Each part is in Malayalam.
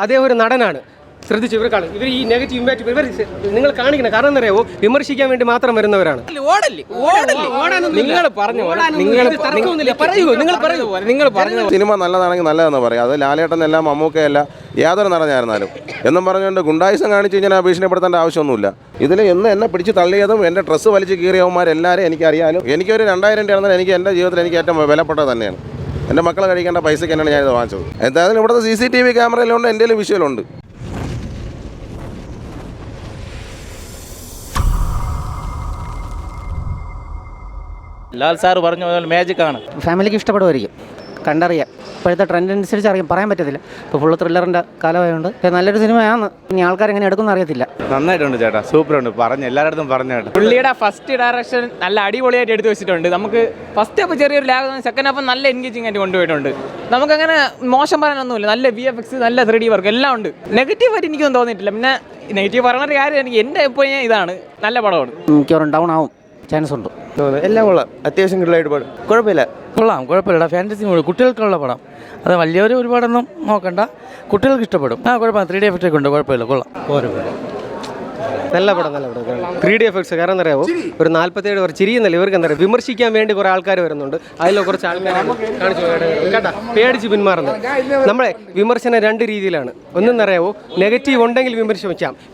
അദ്ദേഹം ഒരു നടനാണ്. ശ്രദ്ധിച്ചു, ഇവർ ഈ നെഗറ്റീവ് ഇമ്പാക്ട് ഇവർ നിങ്ങൾ കാണിക്കണം. കാരണം എന്നറിയാവോ, വിമർശിക്കാൻ വേണ്ടി മാത്രം വരുന്നവരാണ്. സിനിമ നല്ലതാണെങ്കിൽ നല്ലതെന്ന് പറയാം. അത് ലാലേട്ടനല്ല മമ്മൂക്കയല്ല യാതൊരു നടനായിരുന്നാലും എന്നും പറഞ്ഞുകൊണ്ട് ഗുണ്ടായുസം കാണിച്ച് ഇങ്ങനെ ഭീഷണിപ്പെടുത്തേണ്ട ആവശ്യമൊന്നുമില്ല. ഇതിൽ എന്നെ പിടിച്ച് തള്ളിയതും എൻ്റെ ഡ്രസ്സ് വലിച്ച് കീറിയവന്മാരെല്ലാവരും എനിക്കറിയാലും എനിക്കൊരു 2000 രൂപ ആണെന്നാൽ എനിക്ക് എൻ്റെ ജീവിതത്തിൽ എനിക്ക് ഏറ്റവും വിലപ്പെട്ടത് തന്നെയാണ്. എൻ്റെ മക്കളെ കഴിക്കേണ്ട പൈസയ്ക്ക് തന്നെയാണ് ഞാനിത് വാങ്ങിച്ചത്. എന്തായാലും ഇവിടുത്തെ CCTV ക്യാമറയിലുണ്ട്, എൻ്റെ വിഷ്വലുണ്ട്. ലാൽ സാറ് പറഞ്ഞ പോലെ മാജിക്കാണ്. ഫാമിലിക്ക് ഇഷ്ടപ്പെടുമായിരിക്കും, കണ്ടറിയാം. ഇപ്പോഴത്തെ ട്രെൻഡ് അനുസരിച്ച് പറയാൻ പറ്റത്തില്ല. ഇപ്പോൾ ഫുള്ള് ത്രില്ലറിൻ്റെ കാലമായതുകൊണ്ട് നല്ലൊരു സിനിമയാണ്. ഇനി ആൾക്കാർ എങ്ങനെ എടുക്കുമെന്ന് അറിയത്തില്ല. നന്നായിട്ടുണ്ട് ചേട്ടാ, സൂപ്പറുണ്ട്. എല്ലായിടത്തും പറഞ്ഞു കേട്ടോ. പുള്ളിയുടെ ഫസ്റ്റ് ഡയറക്ഷൻ നല്ല അടിപൊളിയായിട്ട് എടുത്തു വെച്ചിട്ടുണ്ട്. നമുക്ക് ഫസ്റ്റ് അപ്പോൾ ചെറിയൊരു ലാഗ്, സെക്കൻഡ് ഹാഫ് നല്ല എൻഗേജിങ് ആയിട്ട് കൊണ്ടുപോയിട്ടുണ്ട്. നമുക്കങ്ങനെ മോശം പറയാനൊന്നുമില്ല. നല്ല VFX, നല്ല 3D വർക്ക് എല്ലാം ഉണ്ട്. നെഗറ്റീവായിട്ട് എനിക്കൊന്നും തോന്നിയിട്ടില്ല. പിന്നെ നെഗറ്റീവ് പറയുന്ന കാര്യം എനിക്ക് എൻ്റെ ഒപ്പീനിയൻ ഇതാണ്, നല്ല പടമാണ്. മിക്കവാറും ഡൗൺ ആവും ചാൻസ് ഉണ്ട്. എല്ലാം കൊള്ളാം, അത്യാവശ്യം കിടലായിട്ട് പാടും, കുഴപ്പമില്ല. കുഴപ്പമില്ല. ഫാൻറ്റസി മൂവി കുട്ടികൾക്കുള്ള പടം. അത് വലിയവർ ഒരുപാടൊന്നും നോക്കണ്ട, കുട്ടികൾക്ക് ഇഷ്ടപ്പെടും. കുഴപ്പമില്ല. 3D എഫക്റ്റ് ഉണ്ട്, കുഴപ്പമില്ല, കൊള്ളാം. നല്ല പടം 3D എഫക്ട്സ്. കാരണം അറിയാവോ, ഒരു 47 വർഷം ചിരിയുന്നില്ല. ഇവർക്ക് എന്താ പറയുക, വിമർശിക്കാൻ വേണ്ടി കുറേ ആൾക്കാർ വരുന്നുണ്ട്. അതിൽ കുറച്ച് ആൾക്കാർ കാണിച്ചു കേട്ടാ പേടിച്ച് പിന്മാറുന്നത്. നമ്മളെ വിമർശനം 2 രീതിയിലാണ്. ഒന്നെന്നറിയാവോ, നെഗറ്റീവ് ഉണ്ടെങ്കിൽ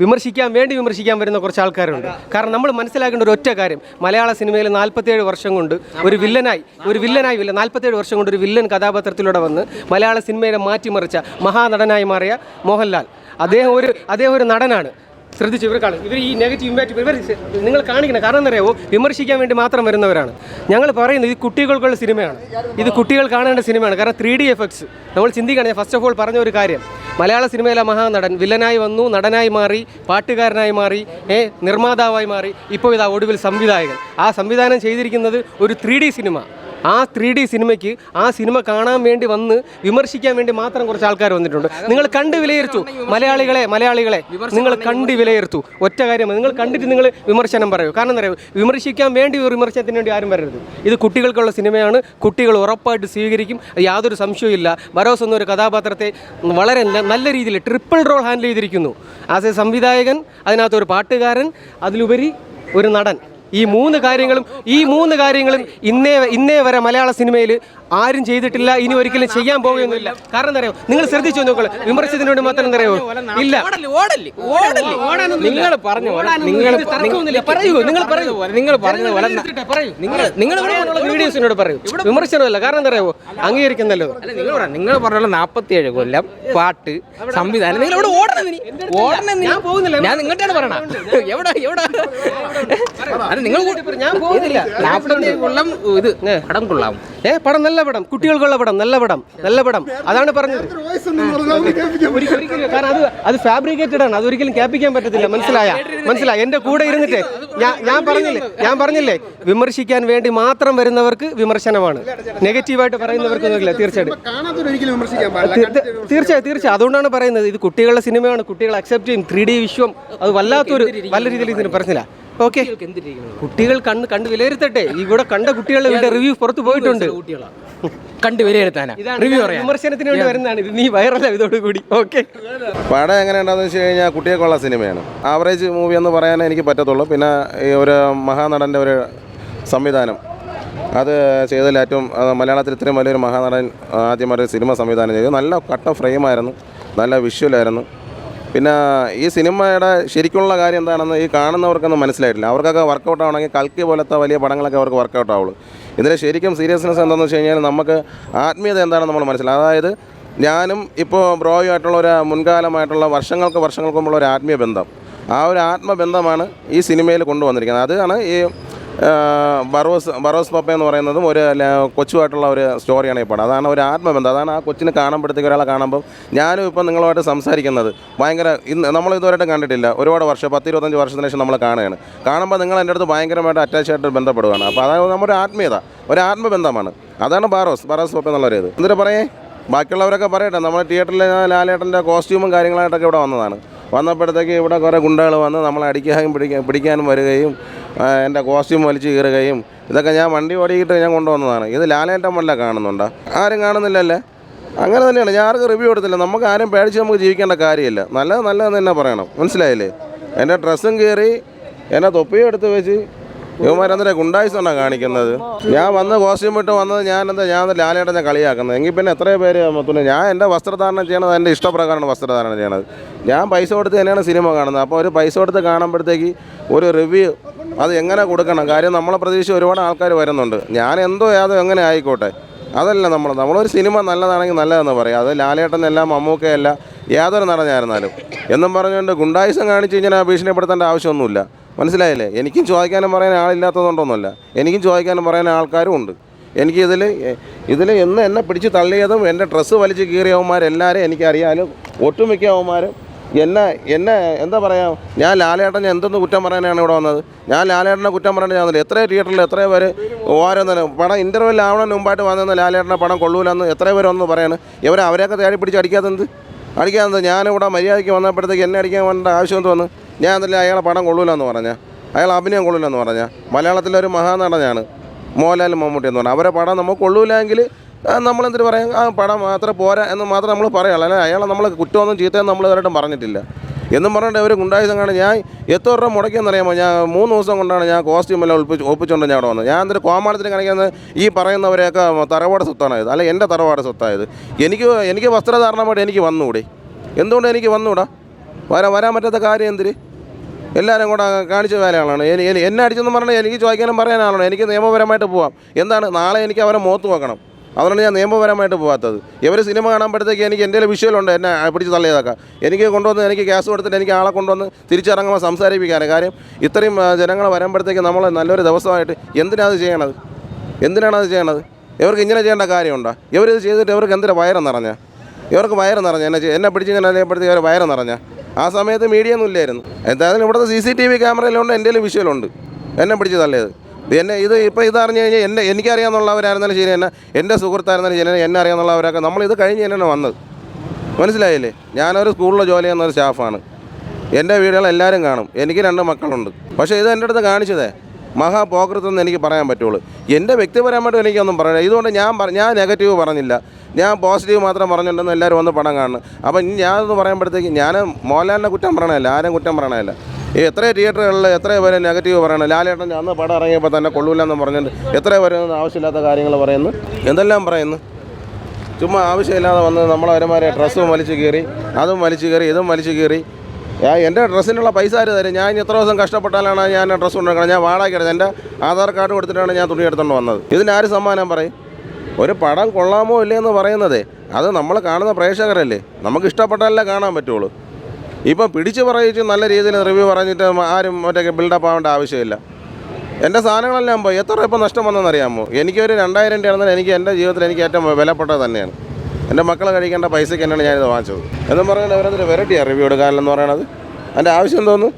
വിമർശിക്കാൻ വേണ്ടി വിമർശിക്കാൻ വരുന്ന കുറച്ച് ആൾക്കാരുണ്ട്. കാരണം നമ്മൾ മനസ്സിലാക്കേണ്ട ഒരു ഒറ്റ കാര്യം, മലയാള സിനിമയിൽ 47 വർഷം കൊണ്ട് ഒരു വില്ലനായി 47 വർഷം കൊണ്ട് ഒരു വില്ലൻ കഥാപാത്രത്തിലൂടെ വന്ന് മലയാള സിനിമയെ മാറ്റിമറിച്ച മഹാനടനായി മാറിയ മോഹൻലാൽ, അദ്ദേഹം ഒരു നടനാണ്. ശ്രദ്ധിച്ചു, ഇവർ ഈ നെഗറ്റീവ് ഇമ്പാക്ട് ഇവർ നിങ്ങൾ കാണിക്കണം. കാരണം എന്നറിയാവോ, വിമർശിക്കാൻ വേണ്ടി മാത്രം വരുന്നവരാണ്. ഞങ്ങൾ പറയുന്നത് ഇത് കുട്ടികൾക്കുള്ള സിനിമയാണ്, ഇത് കുട്ടികൾ കാണേണ്ട സിനിമയാണ്. കാരണം 3D എഫക്ട്സ് നമ്മൾ ചിന്തിക്കണം. ഞാൻ ഫസ്റ്റ് ഓഫ് ഓൾ പറഞ്ഞ ഒരു കാര്യം, മലയാള സിനിമയിലെ മഹാനടൻ വില്ലനായി വന്നു, നടനായി മാറി, പാട്ടുകാരനായി മാറി, നിർമ്മാതാവായി മാറി, ഇപ്പോൾ ഇതാ ഒടുവിൽ സംവിധായകൻ. ആ സംവിധാനം ചെയ്തിരിക്കുന്നത് ഒരു 3D സിനിമ. ആ 3D സിനിമയ്ക്ക് ആ സിനിമ കാണാൻ വേണ്ടി വന്ന് വിമർശിക്കാൻ വേണ്ടി മാത്രം കുറച്ച് ആൾക്കാർ വന്നിട്ടുണ്ട്. നിങ്ങൾ കണ്ട് വിലയിരുത്തൂ മലയാളികളെ, നിങ്ങൾ കണ്ട് വിലയിരുത്തൂ. ഒറ്റ കാര്യം, നിങ്ങൾ കണ്ടിട്ട് നിങ്ങൾ വിമർശനം പറയൂ. കാരണം എന്താ പറയുക, വിമർശിക്കാൻ വേണ്ടി വിമർശനത്തിന് വേണ്ടി ആരും വരരുത്. ഇത് കുട്ടികൾക്കുള്ള സിനിമയാണ്, കുട്ടികൾ ഉറപ്പായിട്ട് സ്വീകരിക്കും, യാതൊരു സംശയവും. ബറോസ് എന്നൊരു കഥാപാത്രത്തെ വളരെ നല്ല രീതിയിൽ ട്രിപ്പിൾ റോൾ ഹാൻഡിൽ ചെയ്തിരിക്കുന്നു. ആസ് എ സംവിധായകൻ, അതിനകത്തൊരു പാട്ടുകാരൻ, അതിലുപരി ഒരു നടൻ. ഈ മൂന്ന് കാര്യങ്ങളും ഇന്നേ വരെ മലയാള സിനിമയിൽ ആരും ചെയ്തിട്ടില്ല, ഇനി ഒരിക്കലും ചെയ്യാൻ പോകുകയൊന്നുമില്ല. കാരണം എന്താ പറയുക, നിങ്ങൾ ശ്രദ്ധിച്ചു നോക്കുക, വിമർശനത്തിന് വേണ്ടി മാത്രം എന്താ പറയുക, ഇല്ല. നിങ്ങൾ പറഞ്ഞു വീഡിയോസിനോട് പറയൂ, വിമർശനമല്ല. കാരണം എന്താ പറയുക, അംഗീകരിക്കുന്നല്ലോ. നിങ്ങൾ പറഞ്ഞ 47 കൊല്ലം പാട്ട് സംവിധാനം, നിങ്ങൾ ഇവിടെ ഓടണം. ഞാൻ പോകുന്നില്ല, ഞാൻ നിങ്ങോട്ടാണ് പറയണത്. എവിടെ നിങ്ങൾ ഞാൻ പോകുന്നില്ല. 47 കൊല്ലം ഇത് പടം കൊള്ളാം. പടം നല്ല പടം, കുട്ടികൾക്കുള്ള പടം, നല്ല പടം. അതാണ് പറഞ്ഞത്. കാരണം അത് ഫാബ്രിക്കേറ്റഡ് ആണ്, അതൊരിക്കലും ക്യാപ്പിക്കാൻ പറ്റത്തില്ല. മനസ്സിലായ എന്റെ കൂടെ ഇരുന്നിട്ട് ഞാൻ പറഞ്ഞില്ലേ, വിമർശിക്കാൻ വേണ്ടി മാത്രം വരുന്നവർക്ക് വിമർശനമാണ്, നെഗറ്റീവായിട്ട് പറയുന്നവർക്കൊന്നുമില്ല. തീർച്ചയായും അതുകൊണ്ടാണ് പറയുന്നത്, ഇത് കുട്ടികളുടെ സിനിമയാണ്, കുട്ടികൾ അക്സെപ്റ്റ് ചെയ്യും. 3D വിശ്വം അത് നല്ല രീതിയിൽ ഇതിന് പറഞ്ഞില്ല. ഓക്കെ, കുട്ടികൾ കണ്ട് വിലയിരുത്തട്ടെ. ഇവിടെ കണ്ട കുട്ടികളുടെ റിവ്യൂ പുറത്ത് പോയിട്ടുണ്ട്. കണ്ട് വിലയിരുത്താനാ റിവ്യൂ പറയാം, വിമർശനത്തിന് വേണ്ടി വരുന്നതാണ്. ഇത് നീ വൈറലാ ഇതോടുകൂടി. ഓക്കെ, പടം എങ്ങനെയുണ്ടെന്ന് വെച്ച് കഴിഞ്ഞാൽ കുട്ടികൾക്കുള്ള സിനിമയാണ്. ആവറേജ് മൂവി എന്ന് പറയാനേ എനിക്ക് പറ്റത്തുള്ളൂ. പിന്നെ ഈ ഒരു മഹാനടൻ്റെ ഒരു സംവിധാനം അത് ചെയ്തതിൽ ഏറ്റവും മലയാളത്തിൽ ഇത്രയും വലിയൊരു മഹാനടൻ ആദ്യമായിട്ട് സിനിമ സംവിധാനം ചെയ്തു. നല്ല കട്ട ഫ്രെയിമായിരുന്നു, നല്ല വിഷ്വലായിരുന്നു. പിന്നെ ഈ സിനിമയുടെ ശരിക്കുള്ള കാര്യം എന്താണെന്ന് ഈ കാണുന്നവർക്കൊന്നും മനസ്സിലായിട്ടില്ല. അവർക്കൊക്കെ വർക്കൗട്ട് ആവണമെങ്കിൽ കൽക്കി പോലത്തെ വലിയ പടങ്ങളൊക്കെ അവർക്ക് വർക്കൗട്ട് ആവുള്ളൂ. ഇതിൽ ശരിക്കും സീരിയസ്നെസ് എന്താണെന്ന് വെച്ച് കഴിഞ്ഞാൽ നമുക്ക് ആത്മീയത എന്താണെന്ന് നമ്മൾ മനസ്സിലാവും. അതായത് ഞാനും ഇപ്പോൾ ബ്രോയുമായിട്ടുള്ള ഒരു മുൻകാലമായിട്ടുള്ള വർഷങ്ങൾക്ക് മുമ്പുള്ള ഒരു ആത്മീയ ബന്ധം, ആ ഒരു ആത്മബന്ധമാണ് ഈ സിനിമയിൽ കൊണ്ടുവന്നിരിക്കുന്നത്. അതാണ് ഈ ബറോസ് പപ്പ എന്ന് പറയുന്നതും ഒരു കൊച്ചുമായിട്ടുള്ള ഒരു സ്റ്റോറിയാണ് ഈ പടം. അതാണ് ഒരു ആത്മബന്ധം. അതാണ് ആ കൊച്ചിനെ കാണുമ്പോഴത്തേക്ക് ഒരാളെ കാണുമ്പോൾ ഞാനും ഇപ്പം നിങ്ങളുമായിട്ട് സംസാരിക്കുന്നത് ഭയങ്കര നമ്മൾ ഇതുവരെയായിട്ടും കണ്ടിട്ടില്ല. ഒരുപാട് വർഷം 10-25 വർഷത്തിന് ശേഷം നമ്മൾ കാണുമ്പോൾ നിങ്ങൾ എൻ്റെ അടുത്ത് ഭയങ്കരമായിട്ട് അറ്റാച്ച് ആയിട്ട് ബന്ധപ്പെടുകയാണ്. അപ്പോൾ അതായത് നമ്മുടെ ആത്മീയത, ഒരു ആത്മബന്ധമാണ്. അതാണ് ബറോസ് പപ്പ എന്നുള്ളൊരു ഇത്. എന്നിട്ട് പറയേ, ബാക്കിയുള്ളവരൊക്കെ പറയട്ടെ. നമ്മൾ തിയേറ്ററിൽ ലാലേട്ടൻ്റെ കോസ്റ്റ്യൂമും കാര്യങ്ങളായിട്ടൊക്കെ ഇവിടെ വന്നപ്പോഴത്തേക്ക് ഇവിടെ കുറേ ഗുണ്ടകൾ വന്ന് നമ്മളെ അടിക്കാനും പിടിക്കാനും വരികയും എൻ്റെ കോസ്റ്റ്യൂം വലിച്ചു കീറുകയും ഇതൊക്കെ ഞാൻ വണ്ടി ഓടിയിട്ട് ഞാൻ കൊണ്ടുവന്നതാണ്. ഇത് ലാലേട്ടൻ വല്ല കാണുന്നുണ്ടോ? ആരും കാണുന്നില്ലല്ലേ. അങ്ങനെ തന്നെയാണ്. ഞാൻ ആർക്കും റിവ്യൂ കൊടുത്തില്ല. നമുക്ക് ആരും പേടിച്ച് നമുക്ക് ജീവിക്കേണ്ട കാര്യമില്ല. നല്ലതെന്ന് തന്നെ പറയണം. മനസ്സിലായില്ലേ? എൻ്റെ ഡ്രസ്സും കയറി എന്നെ തൊപ്പിയും എടുത്ത് വെച്ച് ഇവന്മാരെന്തിനാ ഗുണ്ടായിസാണ് കാണിക്കുന്നത്. ഞാൻ വന്ന് കോസ്റ്റ്യൂം ഇട്ട് വന്നത് ഞാൻ ലാലേട്ടനെ കളിയാക്കുന്നത്. എങ്കിൽ പിന്നെ എത്രയോ പേര് മൊത്തം ഞാൻ എൻ്റെ വസ്ത്രധാരണം ചെയ്യണത് എൻ്റെ ഇഷ്ടപ്രകാരമാണ് വസ്ത്രധാരണം ചെയ്യണത്. ഞാൻ പൈസ കൊടുത്ത് തന്നെയാണ് സിനിമ കാണുന്നത്. അപ്പോൾ ഒരു പൈസ കൊടുത്ത് കാണുമ്പോഴത്തേക്ക് ഒരു റിവ്യൂ അത് എങ്ങനെ കൊടുക്കണം. കാര്യം നമ്മളെ പ്രതീക്ഷിച്ച് ഒരുപാട് ആൾക്കാർ വരുന്നുണ്ട്. ഞാൻ എങ്ങനെ ആയിക്കോട്ടെ, അതല്ല നമ്മളൊരു സിനിമ നല്ലതാണെങ്കിൽ നല്ലതെന്ന് പറയും. അത് ലാലേട്ടനല്ല, മമ്മൂക്കയല്ല, യാതൊരു നടനായിരുന്നാലും എന്നും പറഞ്ഞുകൊണ്ട് ഗുണ്ടായിസം കാണിച്ച് ഇങ്ങനെ ഭീഷണിപ്പെടുത്തേണ്ട ആവശ്യമൊന്നുമില്ല. മനസ്സിലായില്ലേ? എനിക്കും ചോദിക്കാനും പറയാൻ ആളില്ലാത്തതുകൊണ്ടൊന്നുമല്ല, എനിക്കും ചോദിക്കാനും പറയാൻ ആൾക്കാരും ഉണ്ട്. എനിക്ക് ഇതിൽ എന്നെ പിടിച്ച് തള്ളിയതും എൻ്റെ ഡ്രസ്സ് വലിച്ച് കീറിയവന്മാരെല്ലാവരും എനിക്കറിയാലും ഒട്ടുമിക്ക അവന്മാരും എന്നെ എന്താ പറയുക, ഞാൻ ലാലേട്ടൻ എന്തെന്ന് കുറ്റം പറയാനാണ് ഇവിടെ വന്നത്. ഞാൻ ലാലേട്ടനെ കുറ്റം പറയാൻ ഞാനില്ല. എത്ര തിയേറ്ററിൽ എത്ര പേര് ഓരോന്നിനും പടം ഇൻ്റർവെൽ ആവണതിന് മുമ്പായിട്ട് വന്നിരുന്ന ലാലേട്ടനെ പടം കൊള്ളൂലെന്ന് എത്ര പേര് ഒന്ന് പറയാണ്. അവരെയൊക്കെ തേടി പിടിച്ച് അടിക്കാത്തത് ഞാനിവിടെ മര്യാദയ്ക്ക് വന്നപ്പോഴത്തേക്ക് എന്നെ അടിക്കാൻ വേണ്ട ആവശ്യം വന്നു. ഞാൻ എന്നല്ല അയാളെ പടം കൊള്ളൂലെന്ന് പറഞ്ഞാൽ, അയാൾ അഭിനയം കൊള്ളൂലെന്ന് പറഞ്ഞാൽ, മലയാളത്തിലൊരു മഹാനടനാണ് മോഹൻലാൽ മമ്മൂട്ടി എന്ന് പറഞ്ഞാൽ, അവരെ പടം നമുക്ക് കൊള്ളൂലെങ്കിൽ നമ്മളെന്തിട്ട് പറയാം, ആ പടം അത്ര പോരാ എന്ന് മാത്രം നമ്മൾ പറയാം. അല്ല അയാളെ നമ്മൾ കുറ്റമൊന്നും ചീത്തയൊന്നും നമ്മൾ ഇതുവരെയായിട്ടും പറഞ്ഞിട്ടില്ല എന്നും പറഞ്ഞിട്ട് അവർ ഗുണ്ടായുസം കാണാൻ. ഞാൻ എത്ര രൂപ മുടക്കിയെന്നറിയാമോ? ഞാൻ 3 ദിവസം കൊണ്ടാണ് ഞാൻ കോസ്റ്റ്യൂമെല്ലാം ഒപ്പിച്ചുകൊണ്ട് ഞാൻ അവിടെ വന്നത്. ഞാൻ എന്നിട്ട് കോമാളത്തിന് കാണിക്കുന്നത് ഈ പറയുന്നവരെയൊക്കെ തറവാട് സ്വത്താണത്, അല്ല എൻ്റെ തറവാട് സ്വത്തായത്. എനിക്ക് വസ്ത്രധാരണമായിട്ട് എനിക്ക് വന്നുകൂടെ? എന്തുകൊണ്ട് എനിക്ക് വന്നുകൂടാ? വരാൻ പറ്റാത്ത കാര്യം എന്തിന്? എല്ലാവരും കൂടെ കാണിച്ച വേലകളാണ്. എന്നെ അടിച്ചെന്ന് പറഞ്ഞാൽ എനിക്ക് ചോദിക്കാനും പറയാനാണല്ലോ. എനിക്ക് നിയമപരമായിട്ട് പോവാം. എന്താണ് നാളെ എനിക്ക് അവരെ മുഖത്ത് നോക്കണം. അതുകൊണ്ട് ഞാൻ നിയമപരമായിട്ട് പോകാത്തത്. ഇവർ സിനിമ കാണുമ്പോഴത്തേക്ക് എനിക്ക് എൻ്റെ വിഷ്വലുണ്ട് എന്നെ പിടിച്ച് തള്ളിയതൊക്കെ. എനിക്ക് കൊണ്ടുവന്ന് എനിക്ക് ക്യാഷ് കൊടുത്തിട്ട് എനിക്ക് ആളെ കൊണ്ടുവന്ന് തിരിച്ചിറങ്ങുമ്പോൾ സംസാരിപ്പിക്കാൻ. കാര്യം ഇത്രയും ജനങ്ങൾ വരുമ്പോഴത്തേക്ക് നമ്മൾ നല്ലൊരു ദിവസമായിട്ട് എന്തിനാണ് അത് ചെയ്യണത്? ഇവർക്ക് ഇങ്ങനെ ചെയ്യേണ്ട കാര്യമുണ്ടോ? ഇവരിത് ചെയ്തിട്ട് ഇവർക്ക് എന്തിനാ വയറ് നിറഞ്ഞ? ഇവർക്ക് വയറ് നിറഞ്ഞ എന്നെ പിടിച്ച് ഇങ്ങനെ അറിയപ്പെടുത്തേക്ക് ഇവർ വയറ് നിറഞ്ഞ. ആ സമയത്ത് മീഡിയ ഒന്നും ഇല്ലായിരുന്നു. എന്തായാലും ഇവിടുത്തെ CCTV ക്യാമറയിലുണ്ട്, എൻ്റെ വിഷ്വലുണ്ട് എന്നെ പിടിച്ച് തള്ളിയത്. ഇതറിഞ്ഞു കഴിഞ്ഞാൽ എനിക്കറിയാമെന്നുള്ളവരായിരുന്നാലും ശരി, എൻ്റെ സുഹൃത്തായിരുന്നാലും ശരി, എന്നെ അറിയാമെന്നുള്ളവരൊക്കെ നമ്മളിത് കഴിഞ്ഞ് തന്നെയാണ് വന്നത്. മനസ്സിലായില്ലേ? ഞാനൊരു സ്കൂളിൽ ജോലി ചെയ്യുന്നൊരു സ്റ്റാഫാണ്. എൻ്റെ വീടുകൾ എല്ലാവരും കാണും. എനിക്ക് 2 മക്കളുണ്ട്. പക്ഷേ ഇത് എൻ്റെ അടുത്ത് കാണിച്ചതേ മഹാപോകൃത്തെന്ന് എനിക്ക് പറയാൻ പറ്റുള്ളൂ. എൻ്റെ വ്യക്തിപരമായിട്ടും എനിക്കൊന്നും പറയാനില്ല. ഇതുകൊണ്ട് ഞാൻ നെഗറ്റീവ് പറഞ്ഞില്ല, ഞാൻ പോസിറ്റീവ് മാത്രം പറഞ്ഞിട്ടുണ്ടെന്ന് എല്ലാവരും വന്ന് പടം കാണുന്നു. അപ്പം ഞാനൊന്ന് പറയുമ്പോഴത്തേക്ക് ഞാൻ മോഹൻലാലിനെ കുറ്റം പറയണമല്ല, ആരും കുറ്റം പറയണമല്ല. എത്ര തിയേറ്ററുകളിൽ എത്ര പേര് നെഗറ്റീവ് പറയണം. ലാലേട്ടൻ അന്ന് പടം ഇറങ്ങിയപ്പോൾ തന്നെ കൊള്ളൂലെന്ന് പറഞ്ഞിട്ട് എത്ര പേര് ആവശ്യമില്ലാത്ത കാര്യങ്ങൾ പറയുന്നു, എന്തെല്ലാം പറയുന്നു. ചുമ്മാ ആവശ്യമില്ലാതെ വന്ന് നമ്മളവരമാരെ ഡ്രസ്സും വലിച്ചു കയറി, അതും വലിച്ചു കയറി, ഇതും വലിച്ചു കയറി. എൻ്റെ ഡ്രസ്സിനുള്ള പൈസ ആര് തരും? ഞാൻ എത്ര ദിവസം കഷ്ടപ്പെട്ടാലാണ് ഞാൻ ഡ്രസ്സ് കൊണ്ടുവരണം. ഞാൻ വാടക എടുത്തത്, എൻ്റെ ആധാർ കാർഡ് കൊടുത്തിട്ടാണ് ഞാൻ തുണി എടുത്തുകൊണ്ട് വന്നത്. ഇതിനാര് സമ്മാനം പറയും? ഒരു പടം കൊള്ളാമോ ഇല്ലയെന്ന് പറയുന്നതേ അത് നമ്മൾ കാണുന്ന പ്രേക്ഷകരല്ലേ, നമുക്ക് ഇഷ്ടപ്പെട്ടാലേ കാണാൻ പറ്റുള്ളൂ. ഇപ്പം പിടിച്ച് പറയിച്ച് നല്ല രീതിയിൽ റിവ്യൂ പറഞ്ഞിട്ട് ആരും മറ്റേ ബിൽഡപ്പ് ആവേണ്ട ആവശ്യമില്ല. എൻ്റെ സാധനങ്ങളെല്ലാം പോയി. എത്ര ഇപ്പം നഷ്ടം വന്നെന്നറിയാമോ? എനിക്കൊരു 2000 രൂപ ആണെന്നാൽ എനിക്ക് എൻ്റെ ജീവിതത്തിൽ എനിക്ക് ഏറ്റവും വിലപ്പെട്ടത് തന്നെയാണ്. എൻ്റെ മക്കൾ കഴിക്കേണ്ട പൈസയ്ക്ക് തന്നെയാണ് ഞാനിത് വാങ്ങിച്ചത്. എന്നും പറഞ്ഞാൽ അവരതിന് വെറൈറ്റിയാണ് റിവ്യൂ എടുക്കാനെന്ന് പറയണത്. അതിൻ്റെ ആവശ്യം തോന്നുന്നു.